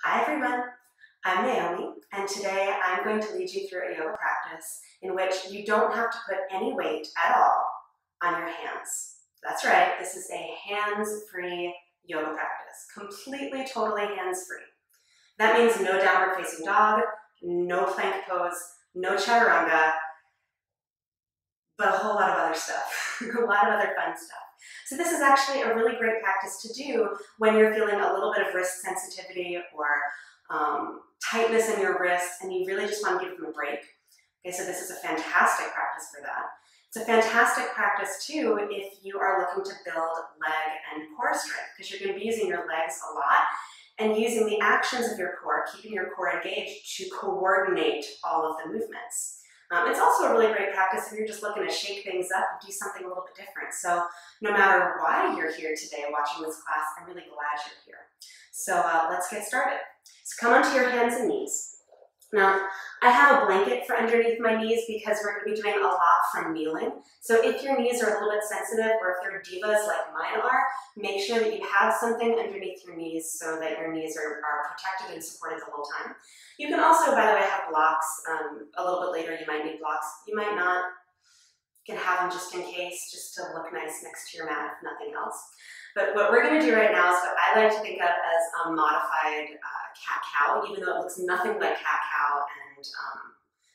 Hi everyone, I'm Naomi, and today I'm going to lead you through a yoga practice in which you don't have to put any weight at all on your hands. That's right, this is a hands-free yoga practice, completely, totally hands-free. That means no downward facing dog, no plank pose, no chatturanga, but a whole lot of other stuff, a lot of other fun stuff. So this is actually a really great practice to do when you're feeling a little bit of wrist sensitivity or tightness in your wrists and you really just want to give them a break. Okay, so this is a fantastic practice for that. It's a fantastic practice too if you are looking to build leg and core strength, because you're going to be using your legs a lot and using the actions of your core, keeping your core engaged to coordinate all of the movements. It's also a really great practice if you're just looking to shake things up and do something a little bit different. So no matter why you're here today watching this class, I'm really glad you're here. So let's get started. So come onto your hands and knees. Now, I have a blanket for underneath my knees because we're going to be doing a lot from kneeling. So if your knees are a little bit sensitive or if they're divas like mine are, make sure that you have something underneath your knees so that your knees are protected and supported the whole time. You can also, by the way, have blocks. A little bit later you might need blocks. You might not. You can have them just in case, just to look nice next to your mat if nothing else. But what we're going to do right now is what I like to think of as a modified cat-cow, even though it looks nothing like cat-cow and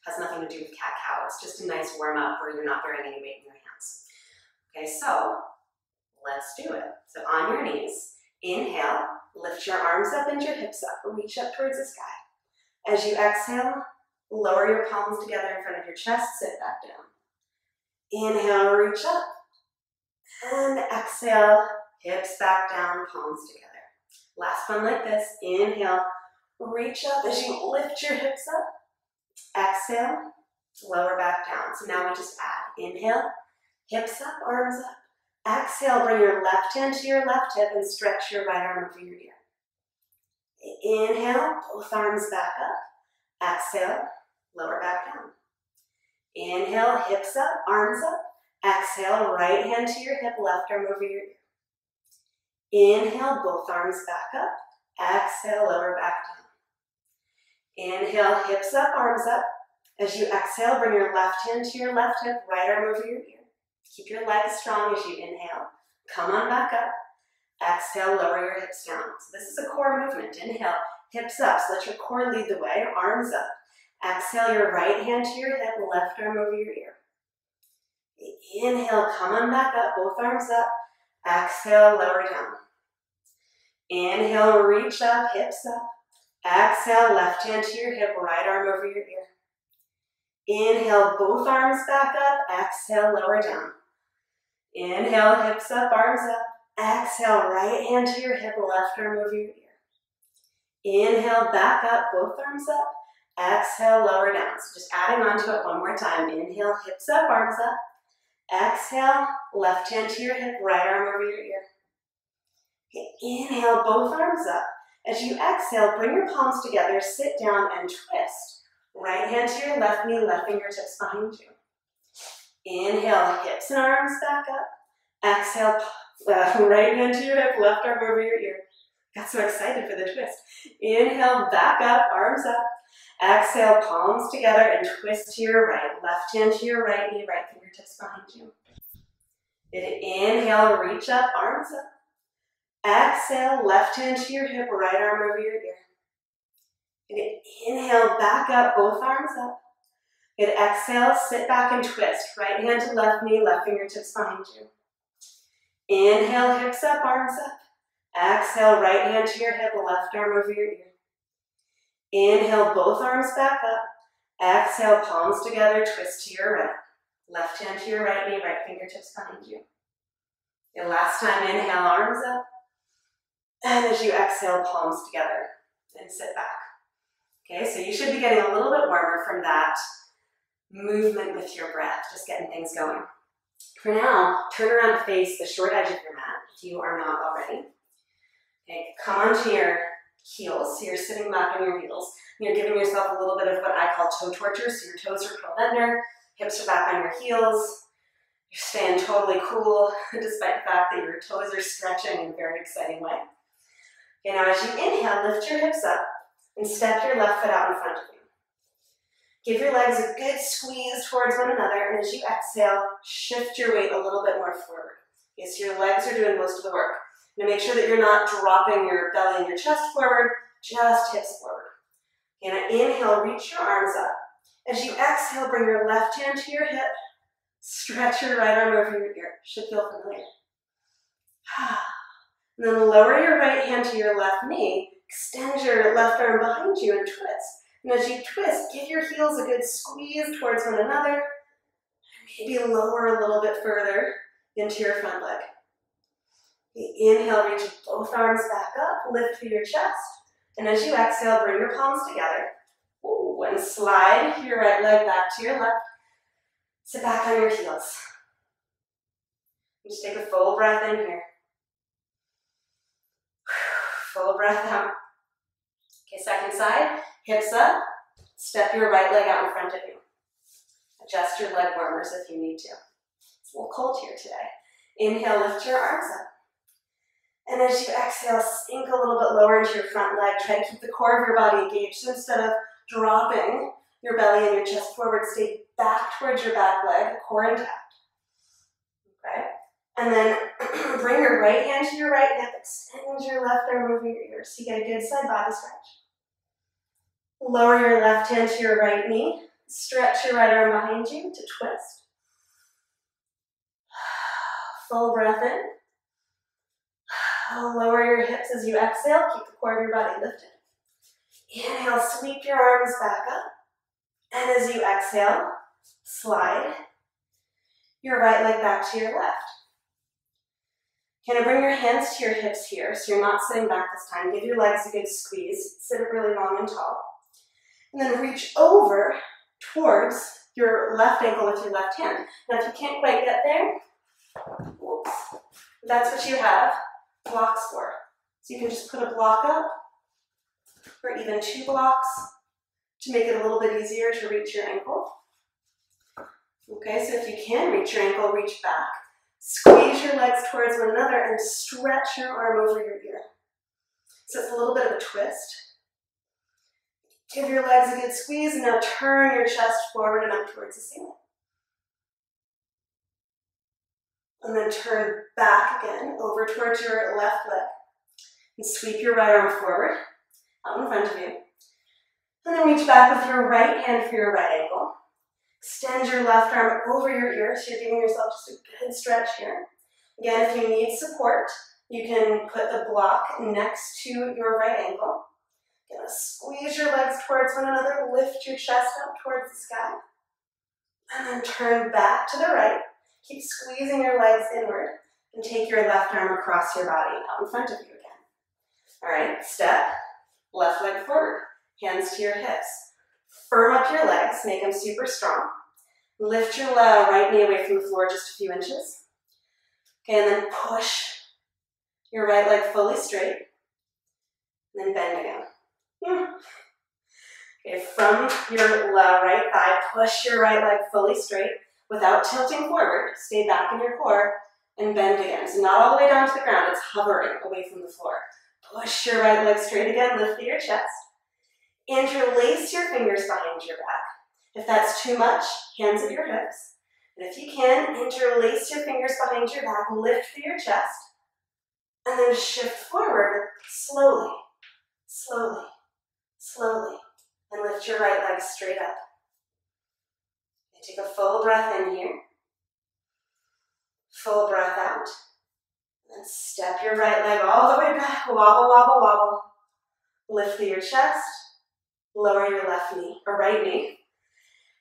has nothing to do with cat-cow. It's just a nice warm-up where you're not bearing any weight in your hands. Okay, so let's do it. So on your knees, inhale, lift your arms up and your hips up, reach up towards the sky. As you exhale, lower your palms together in front of your chest, sit back down. Inhale, reach up, and exhale, hips back down, palms together. Last one like this. Inhale, reach up as you lift your hips up. Exhale, lower back down. So now we just add. Inhale, hips up, arms up. Exhale, bring your left hand to your left hip and stretch your right arm over your ear. Inhale, both arms back up. Exhale, lower back down. Inhale, hips up, arms up. Exhale, right hand to your hip, left arm over your ear. Inhale, both arms back up. Exhale, lower back down. Inhale, hips up, arms up. As you exhale, bring your left hand to your left hip, right arm over your ear. Keep your legs strong as you inhale. Come on back up. Exhale, lower your hips down. So this is a core movement. Inhale, hips up. So let your core lead the way, arms up. Exhale, your right hand to your hip, left arm over your ear. Inhale, come on back up, both arms up. Exhale, lower down. Inhale, reach up, hips up. Exhale, left hand to your hip, right arm over your ear. Inhale, both arms back up. Exhale, lower down. Inhale, hips up, arms up. Exhale, right hand to your hip, left arm over your ear. Inhale, back up, both arms up. Exhale, lower down. So just adding on to it one more time. Inhale, hips up, arms up. Exhale, left hand to your hip, right arm over your ear. Okay, inhale, both arms up. As you exhale, bring your palms together, sit down and twist. Right hand to your left knee, left fingertips behind you. Inhale, hips and arms back up. Exhale, right hand to your hip, left arm over your ear. Got so excited for the twist. Inhale, back up, arms up. Exhale, palms together and twist to your right. Left hand to your right knee, right fingertips behind you. Inhale, reach up, arms up. Exhale, left hand to your hip, right arm over your ear. Inhale, back up, both arms up. Exhale, sit back and twist. Right hand to left knee, left fingertips behind you. Inhale, hips up, arms up. Exhale, right hand to your hip, left arm over your ear. Inhale, both arms back up. Exhale, palms together, twist to your right. Left hand to your right knee, right fingertips behind you. And last time, inhale, arms up. And as you exhale, palms together and sit back. Okay, so you should be getting a little bit warmer from that movement with your breath, just getting things going. For now, turn around to face the short edge of your mat if you are not already. Okay, come onto your heels, so you're sitting back on your heels. And you're giving yourself a little bit of what I call toe torture, so your toes are curled under, hips are back on your heels. You're staying totally cool, despite the fact that your toes are stretching in a very exciting way. Okay, now as you inhale, lift your hips up, And step your left foot out in front of you. Give your legs a good squeeze towards one another, and as you exhale, shift your weight a little bit more forward. Okay, so your legs are doing most of the work. Now make sure that you're not dropping your belly and your chest forward, just hips forward. Okay, now inhale, reach your arms up. As you exhale, bring your left hand to your hip, stretch your right arm over your ear. Should feel familiar. And then lower your right hand to your left knee, extend your left arm behind you and twist. And as you twist, give your heels a good squeeze towards one another. Maybe lower a little bit further into your front leg. Inhale, reach both arms back up, lift through your chest. And as you exhale, bring your palms together. Ooh, and slide your right leg back to your left. Sit back on your heels. Just take a full breath in here. Full breath out. Okay, second side, hips up. Step your right leg out in front of you. Adjust your leg warmers if you need to. It's a little cold here today. Inhale, lift your arms up. And as you exhale, sink a little bit lower into your front leg. Try to keep the core of your body engaged. So instead of dropping your belly and your chest forward, stay back towards your back leg, core intact. Okay? And then bring your right hand to your right hip, extend your left arm over your ear so you get a good side body stretch. Lower your left hand to your right knee, stretch your right arm behind you to twist. Full breath in. Lower your hips as you exhale, keep the core of your body lifted. Inhale, sweep your arms back up. And as you exhale, slide your right leg back to your left. Can I bring your hands to your hips here so you're not sitting back this time. Give your legs a good squeeze. Sit up really long and tall. And then reach over towards your left ankle with your left hand. Now if you can't quite get there, whoops, that's what you have blocks for. So you can just put a block up or even 2 blocks to make it a little bit easier to reach your ankle. Okay, so if you can reach your ankle, reach back. Squeeze your legs towards one another and stretch your arm over your ear. So it's a little bit of a twist. Give your legs a good squeeze and now turn your chest forward and up towards the ceiling. And then turn back again over towards your left leg. And sweep your right arm forward, out in front of you. And then reach back with your right hand for your right ankle. Extend your left arm over your ear, so you're giving yourself just a good stretch here. Again, if you need support, you can put the block next to your right ankle. You're gonna squeeze your legs towards one another, lift your chest up towards the sky. And then turn back to the right. Keep squeezing your legs inward and take your left arm across your body out in front of you again. All right, step, left leg forward, hands to your hips. Firm up your legs, make them super strong. Lift your right knee away from the floor just a few inches. Okay, and then push your right leg fully straight. And then bend again. Okay, from your right thigh, push your right leg fully straight without tilting forward. Stay back in your core and bend again. So not all the way down to the ground, it's hovering away from the floor. Push your right leg straight again, lift through your chest. Interlace your fingers behind your back. If that's too much, hands at your hips. And if you can, interlace your fingers behind your back, lift through your chest, and then shift forward slowly, slowly, slowly, and lift your right leg straight up. And take a full breath in here, full breath out, and then step your right leg all the way back, wobble, wobble, wobble. Lift through your chest, lower your left knee, or right knee,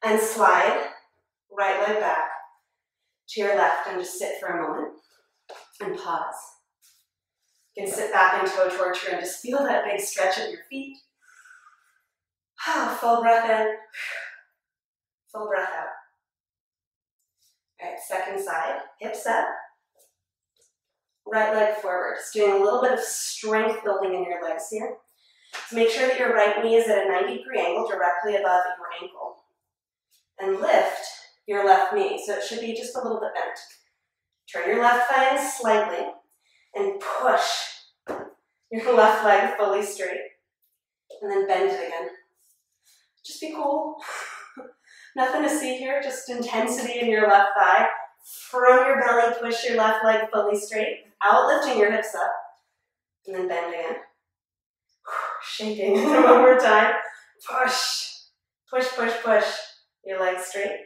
and slide right leg back to your left and just sit for a moment and pause. You can sit back in toe torture and just feel that big stretch of your feet. Full breath in, full breath out. All right, second side, hips up, right leg forward. Just doing a little bit of strength building in your legs here. So make sure that your right knee is at a 90-degree angle directly above your ankle. And lift your left knee, so it should be just a little bit bent. Turn your left thigh in slightly and push your left leg fully straight. and then bend it again. Just be cool. Nothing to see here, just intensity in your left thigh. From your belly, push your left leg fully straight without lifting your hips up. And then bend again. Shaking. One more time. Push. Push, push, push. Your legs straight.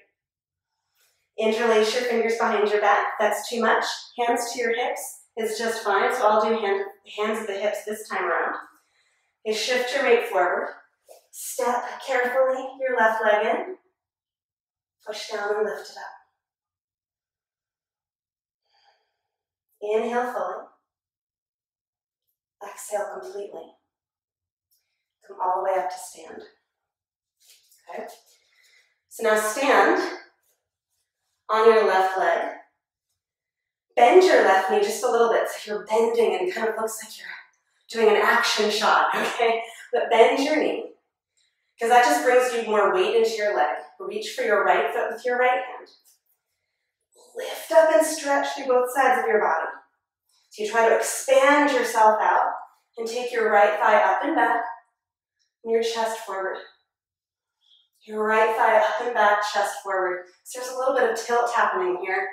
Interlace your fingers behind your back. If that's too much, hands to your hips is just fine. So I'll do hands at the hips this time around. You shift your weight forward. Step carefully your left leg in. Push down and lift it up. Inhale fully. Exhale completely. Come all the way up to stand. Okay? So now stand on your left leg. Bend your left knee just a little bit so you're bending and it kind of looks like you're doing an action shot, okay? But bend your knee, because that just brings you more weight into your leg. Reach for your right foot with your right hand. Lift up and stretch through both sides of your body. So you try to expand yourself out and take your right thigh up and back and your chest forward. Your right thigh up and back, chest forward. So there's a little bit of tilt happening here.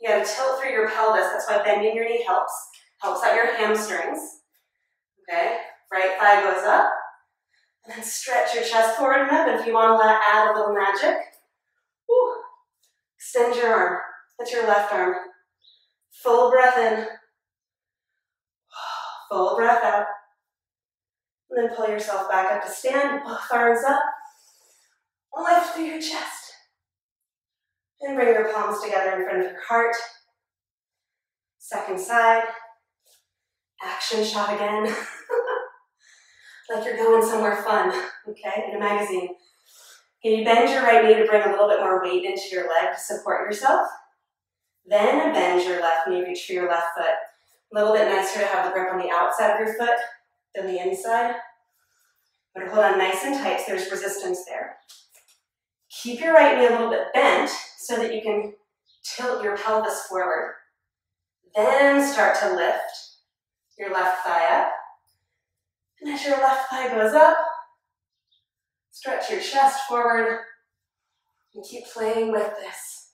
You gotta tilt through your pelvis. That's why bending your knee helps. Helps out your hamstrings. Okay, right thigh goes up. And then stretch your chest forward and up. And if you want to add a little magic, woo, extend your arm. That's your left arm. Full breath in. Full breath out. And then pull yourself back up to stand. Both arms up. Lift through your chest. And bring your palms together in front of your heart. Second side. Action shot again. Like you're going somewhere fun, okay, in a magazine. Can you bend your right knee to bring a little bit more weight into your leg to support yourself? Then bend your left knee, reach for your left foot. A little bit nicer to have the grip on the outside of your foot than the inside. But hold on nice and tight so there's resistance there. Keep your right knee a little bit bent so that you can tilt your pelvis forward. Then start to lift your left thigh up. And as your left thigh goes up, stretch your chest forward and keep playing with this.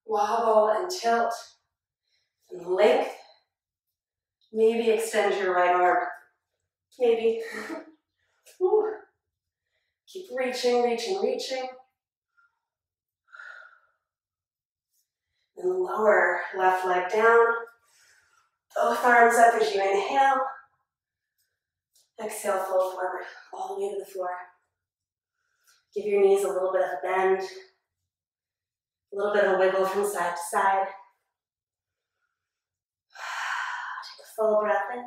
Wobble and tilt and length. Maybe extend your right arm. Maybe. Woo. Keep reaching, reaching, reaching. And lower left leg down. Both arms up as you inhale. Exhale, fold forward, all the way to the floor. Give your knees a little bit of a bend, a little bit of a wiggle from side to side. Take a full breath in.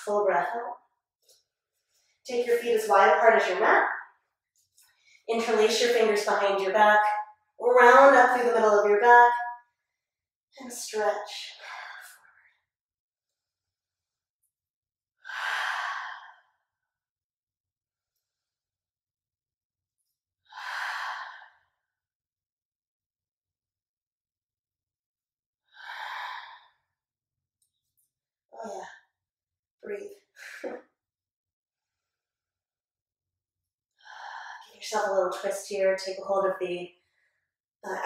Full breath out. Take your feet as wide apart as your mat. Interlace your fingers behind your back. Round up through the middle of your back. And stretch. Oh yeah, breathe. Give yourself a little twist here. Take a hold of the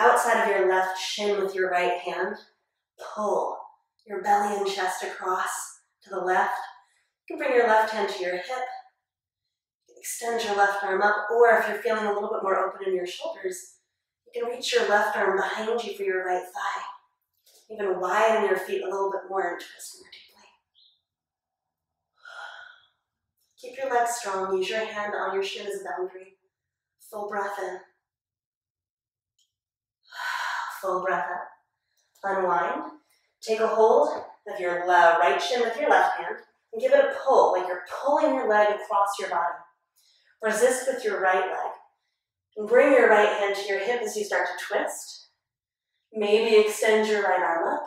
outside of your left shin with your right hand. Pull your belly and chest across to the left. You can bring your left hand to your hip. You can extend your left arm up, or if you're feeling a little bit more open in your shoulders, you can reach your left arm behind you for your right thigh. Even widen your feet a little bit more and twist more deeply. Keep your legs strong. Use your hand on your shin as a boundary. Full breath in. Full breath out. Unwind. Take a hold of your right shin with your left hand and give it a pull, like you're pulling your leg across your body. Resist with your right leg. And bring your right hand to your hip as you start to twist. Maybe extend your right arm up.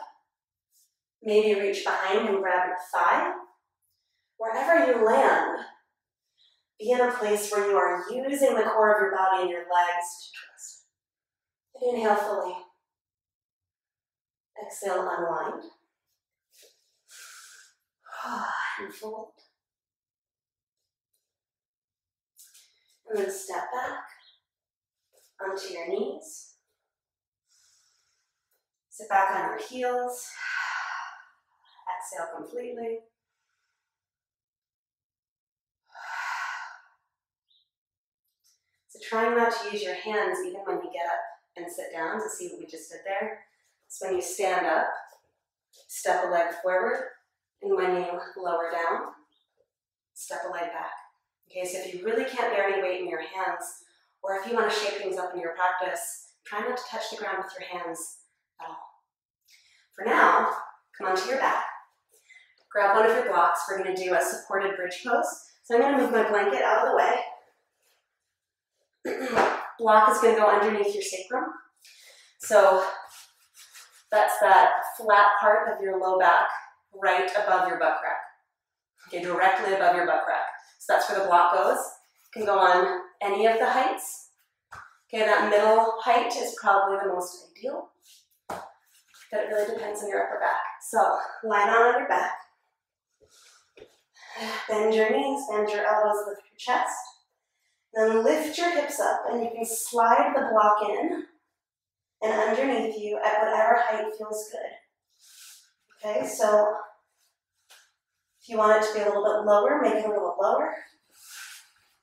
Maybe reach behind and grab your thigh. Wherever you land, be in a place where you are using the core of your body and your legs to twist. Inhale fully. Exhale, unwind. and fold. And then step back onto your knees. Sit back on your heels. Exhale completely. So trying not to use your hands even when you get up and sit down to see what we just did there. So when you stand up, step a leg forward, and when you lower down, step a leg back. Okay, so if you really can't bear any weight in your hands, or if you want to shake things up in your practice, try not to touch the ground with your hands at all. For now, come onto your back. Grab one of your blocks. We're going to do a supported bridge pose. So I'm going to move my blanket out of the way. Block is going to go underneath your sacrum. So that's that flat part of your low back right above your butt crack. Okay, directly above your butt crack. So that's where the block goes. It can go on any of the heights. Okay, that middle height is probably the most ideal, but it really depends on your upper back. So lie down on your back. Bend your knees, bend your elbows, lift your chest. Then lift your hips up, and you can slide the block in and underneath you at whatever height feels good. Okay, so if you want it to be a little bit lower, make it a little lower.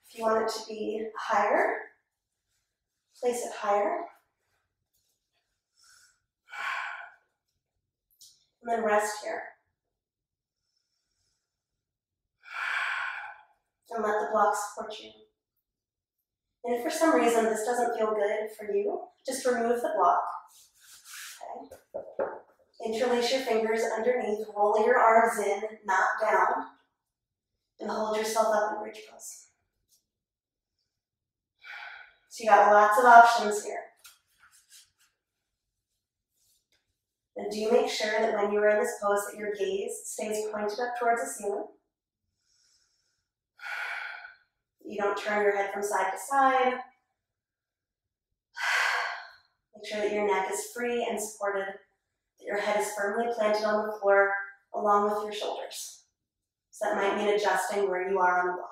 If you want it to be higher, place it higher. And then rest here. And let the block support you. And if for some reason this doesn't feel good for you, just remove the block. Okay. Interlace your fingers underneath, roll your arms in, not down, and hold yourself up in bridge pose. So you got lots of options here. And do make sure that when you are in this pose that your gaze stays pointed up towards the ceiling. You don't turn your head from side to side. Make sure that your neck is free and supported, that your head is firmly planted on the floor along with your shoulders. So that might mean adjusting where you are on the block.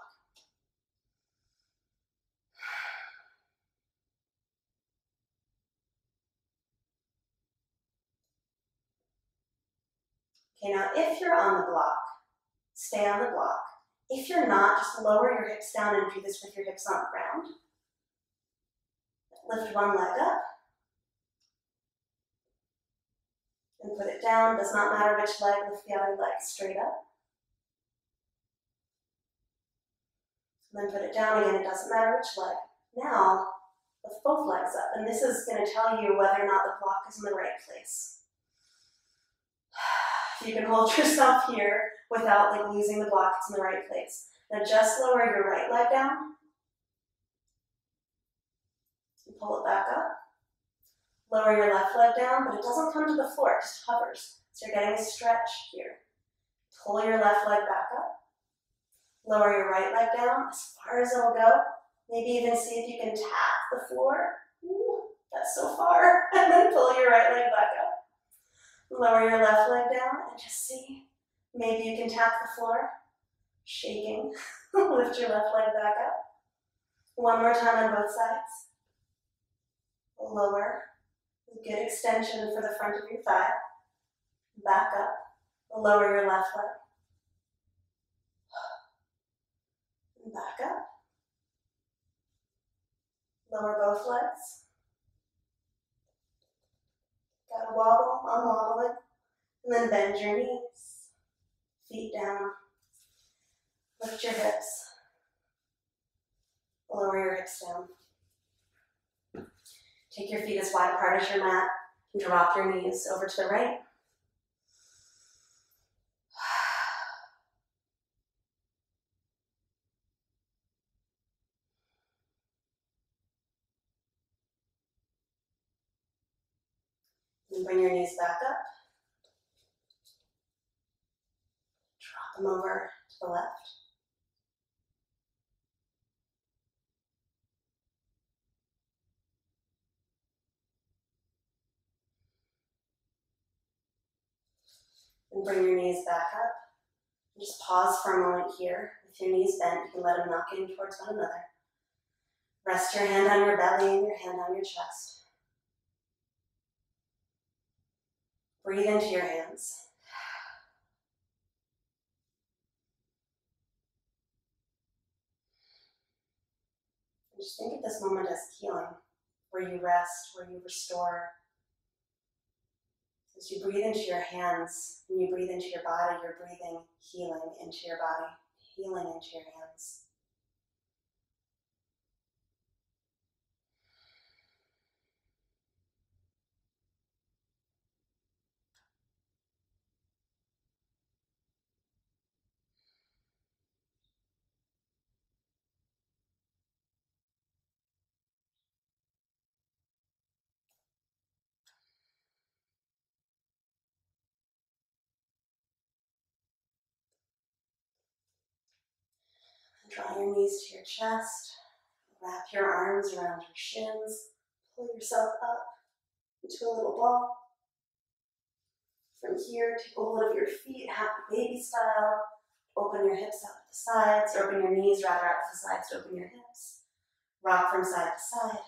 Okay, now if you're on the block, stay on the block. If you're not, just lower your hips down and do this with your hips on the ground. Lift one leg up. And put it down. Does not matter which leg, lift the other leg straight up. And then put it down again, it doesn't matter which leg. Now, lift both legs up. And this is going to tell you whether or not the block is in the right place. You can hold yourself here without losing the block, it's in the right place. Now just lower your right leg down. And pull it back up. Lower your left leg down, but it doesn't come to the floor, it just hovers. So you're getting a stretch here. Pull your left leg back up. Lower your right leg down as far as it'll go. Maybe even see if you can tap the floor. Ooh, that's so far. And then pull your right leg back up. Lower your left leg down and just see. Maybe you can tap the floor. Shaking. Lift your left leg back up. One more time on both sides. Lower. Good extension for the front of your thigh. Back up. Lower your left leg. Back up. Lower both legs. Gotta wobble, unwobble it. And then bend your knees. Feet down. Lift your hips. Lower your hips down. Take your feet as wide apart as your mat. And drop your knees over to the right. And bring your knees back up. Drop them over to the left. And bring your knees back up. Just pause for a moment here. With your knees bent, you can let them knock in towards one another. Rest your hand on your belly and your hand on your chest. Breathe into your hands. And just think of this moment as healing, where you rest, where you restore. As you breathe into your hands and you breathe into your body, you're breathing healing into your body, healing into your hands. Draw your knees to your chest. Wrap your arms around your shins. Pull yourself up into a little ball. From here, take a hold of your feet, happy baby style. Open your hips out to the sides, or open your knees rather out to the sides to open your hips. Rock from side to side.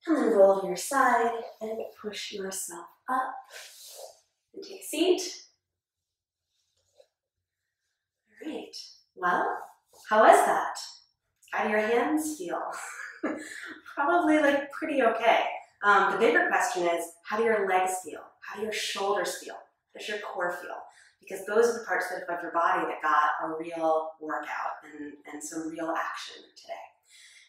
And then roll to your side and push yourself up. And take a seat. All right. Well, how was that? How do your hands feel? Probably like pretty okay. The bigger question is, how do your legs feel? How do your shoulders feel? How does your core feel? Because those are the parts of your body that got a real workout and some real action today.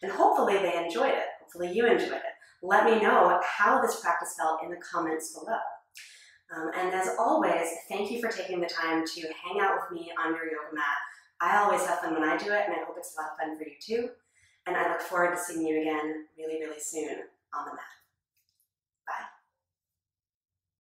And hopefully they enjoyed it. Hopefully you enjoyed it. Let me know how this practice felt in the comments below. And as always, thank you for taking the time to hang out with me on your yoga mat. I always have fun when I do it, and I hope it's a lot of fun for you too. And I look forward to seeing you again really, really soon on the mat.